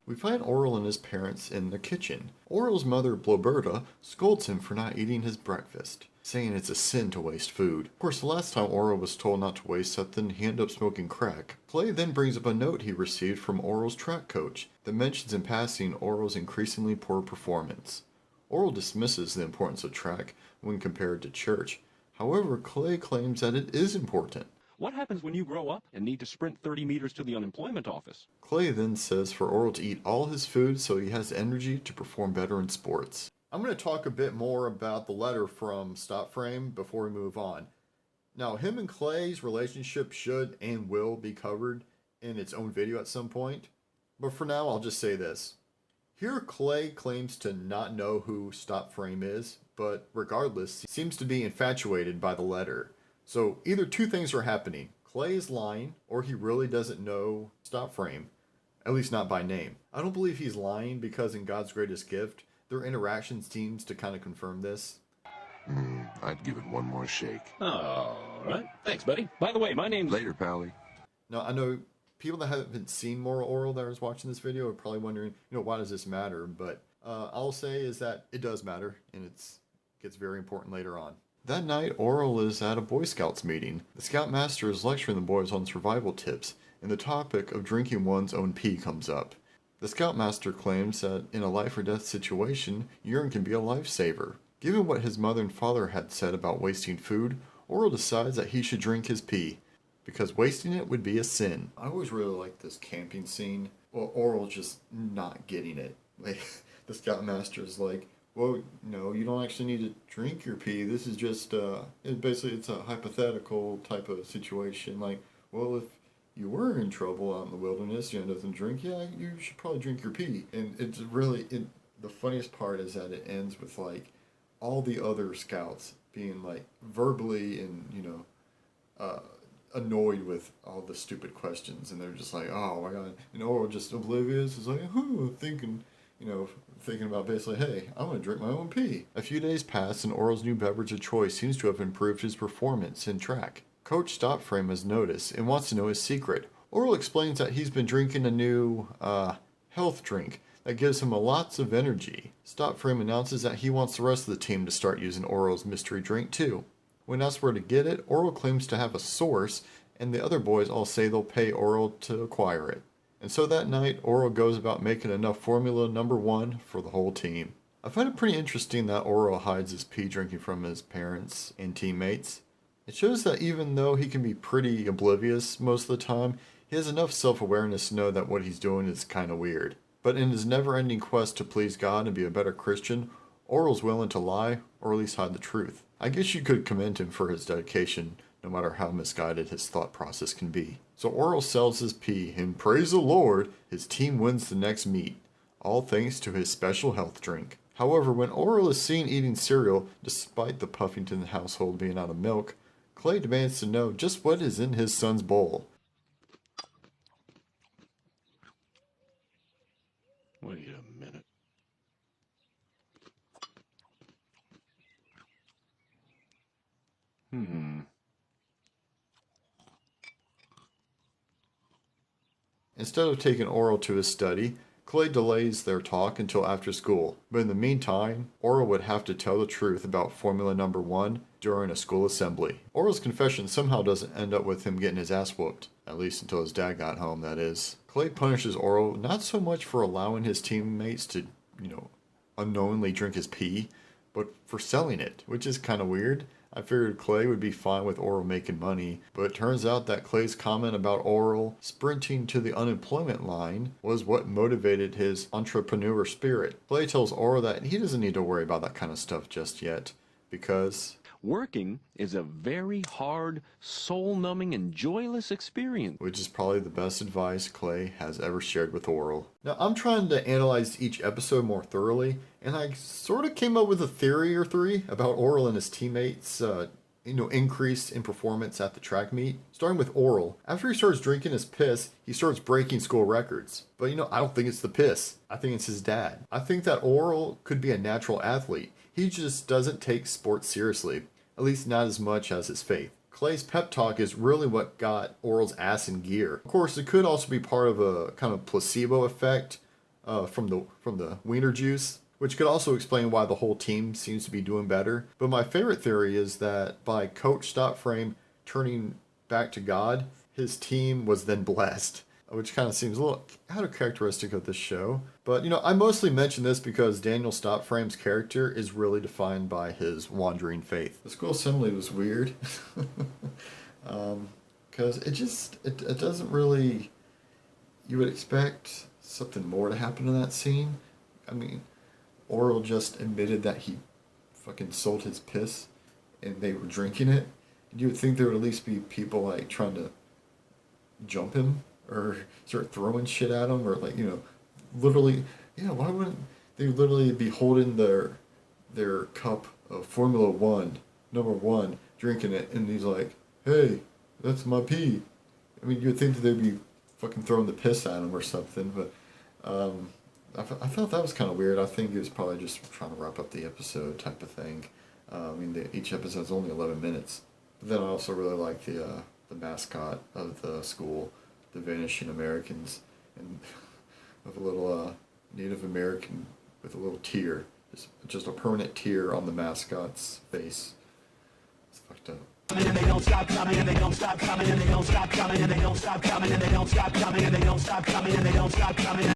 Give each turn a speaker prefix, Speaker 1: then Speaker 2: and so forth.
Speaker 1: We find Orel and his parents in the kitchen. Orel's mother, Bloberta, scolds him for not eating his breakfast, saying it's a sin to waste food. Of course, the last time Orel was told not to waste something, he ended up smoking crack. Clay then brings up a note he received from Orel's track coach that mentions in passing Orel's increasingly poor performance. Orel dismisses the importance of track when compared to church. However, Clay claims that it is important.
Speaker 2: What happens when you grow up and need to sprint 30 meters to the unemployment office?
Speaker 1: Clay then says for Orel to eat all his food so he has energy to perform better in sports. I'm going to talk a bit more about the letter from Stop Frame before we move on. Now, him and Clay's relationship should and will be covered in its own video at some point. But for now, I'll just say this. Here, Clay claims to not know who Stop Frame is, but regardless, he seems to be infatuated by the letter. So either two things are happening. Clay is lying, or he really doesn't know Stop Frame, at least not by name. I don't believe he's lying because in God's greatest gift, their interaction seems to kind of confirm this.
Speaker 3: I'd give it one more shake.
Speaker 2: All right. Thanks, buddy. By the way, my name's...
Speaker 3: Later, Pally.
Speaker 1: Now, I know people that haven't seen more Orel that are watching this video are probably wondering, why does this matter? But I'll say is that it does matter, and it gets very important later on. That night, Orel is at a Boy Scouts meeting. The Scoutmaster is lecturing the boys on survival tips, and the topic of drinking one's own pee comes up. The Scoutmaster claims that in a life or death situation, urine can be a lifesaver. Given what his mother and father had said about wasting food, Orel decides that he should drink his pee, because wasting it would be a sin. I always really like this camping scene. Well, Orel's just not getting it. Like, the Scoutmaster is like, well, no, you don't actually need to drink your pee. This is just, it's a hypothetical type of situation. Like, well, if you were in trouble out in the wilderness, nothing to drink, yeah, you should probably drink your pee. And it's really, the funniest part is that it ends with, like, all the other scouts being, like, verbally and, annoyed with all the stupid questions. And they're just like, oh my God. And Orel just oblivious is like, thinking about basically, hey, I'm going to drink my own pee. A few days pass and Orel's new beverage of choice seems to have improved his performance in track. Coach Stopframe has noticed and wants to know his secret. Orel explains that he's been drinking a new, health drink that gives him lots of energy. Stopframe announces that he wants the rest of the team to start using Orel's mystery drink too. When asked where to get it, Orel claims to have a source, and the other boys all say they'll pay Orel to acquire it. And so that night, Orel goes about making enough Formula number 1 for the whole team. I find it pretty interesting that Orel hides his pee drinking from his parents and teammates. It shows that even though he can be pretty oblivious most of the time, he has enough self-awareness to know that what he's doing is kind of weird. But in his never-ending quest to please God and be a better Christian, Orel's willing to lie, or at least hide the truth. I guess you could commend him for his dedication, no matter how misguided his thought process can be. So Orel sells his pee, and praise the Lord, his team wins the next meet, all thanks to his special health drink. However, when Orel is seen eating cereal, despite the Puffington household being out of milk, Clay demands to know just what is in his son's bowl.
Speaker 2: Wait a minute.
Speaker 1: Instead of taking Orel to his study, Clay delays their talk until after school, but in the meantime, Orel would have to tell the truth about Formula number 1 during a school assembly. Orel's confession somehow doesn't end up with him getting his ass whooped, at least until his dad got home, that is. Clay punishes Orel not so much for allowing his teammates to, unknowingly drink his pee, but for selling it, which is kind of weird. I figured Clay would be fine with Orel making money, but it turns out that Clay's comment about Orel sprinting to the unemployment line was what motivated his entrepreneur spirit. Clay tells Orel that he doesn't need to worry about that kind of stuff just yet, because
Speaker 2: Working is a very hard, soul-numbing, and joyless experience.
Speaker 1: Which is probably the best advice Clay has ever shared with Orel. Now, I'm trying to analyze each episode more thoroughly, and I sort of came up with a theory or three about Orel and his teammates increase in performance at the track meet. Starting with Orel. After he starts drinking his piss, he starts breaking school records. But I don't think it's the piss. I think it's his dad. I think that Orel could be a natural athlete. He just doesn't take sports seriously. At least not as much as his faith. Clay's pep talk is really what got Orel's ass in gear. Of course, it could also be part of a kind of placebo effect from the wiener juice, which could also explain why the whole team seems to be doing better. But my favorite theory is that by Coach Stop Frame turning back to God, his team was then blessed, which kind of seems a little out of characteristic of this show. But, I mostly mention this because Daniel Stop Frame's character is really defined by his wandering faith. The school assembly was weird. Because it doesn't really... You would expect something more to happen in that scene. I mean, Orel just admitted that he fucking sold his piss and they were drinking it. You would think there would at least be people like trying to jump him or start throwing shit at him or literally, why wouldn't they literally be holding their cup of Formula One, #1, drinking it, and he's like, hey, that's my pee. I mean, you'd think that they'd be fucking throwing the piss at him or something, but I thought that was kind of weird. I think he was probably just trying to wrap up the episode type of thing. Each episode's only 11 minutes. But then I also really like the mascot of the school, the Vanishing Americans, and of a little Native American with a little tear, just a permanent tear on the mascot's face. It's fucked up.
Speaker 4: And they don't stop coming, and they don't stop coming, and they don't stop coming, and they don't stop coming, and they don't stop coming, and they don't stop coming, and they don't stop coming.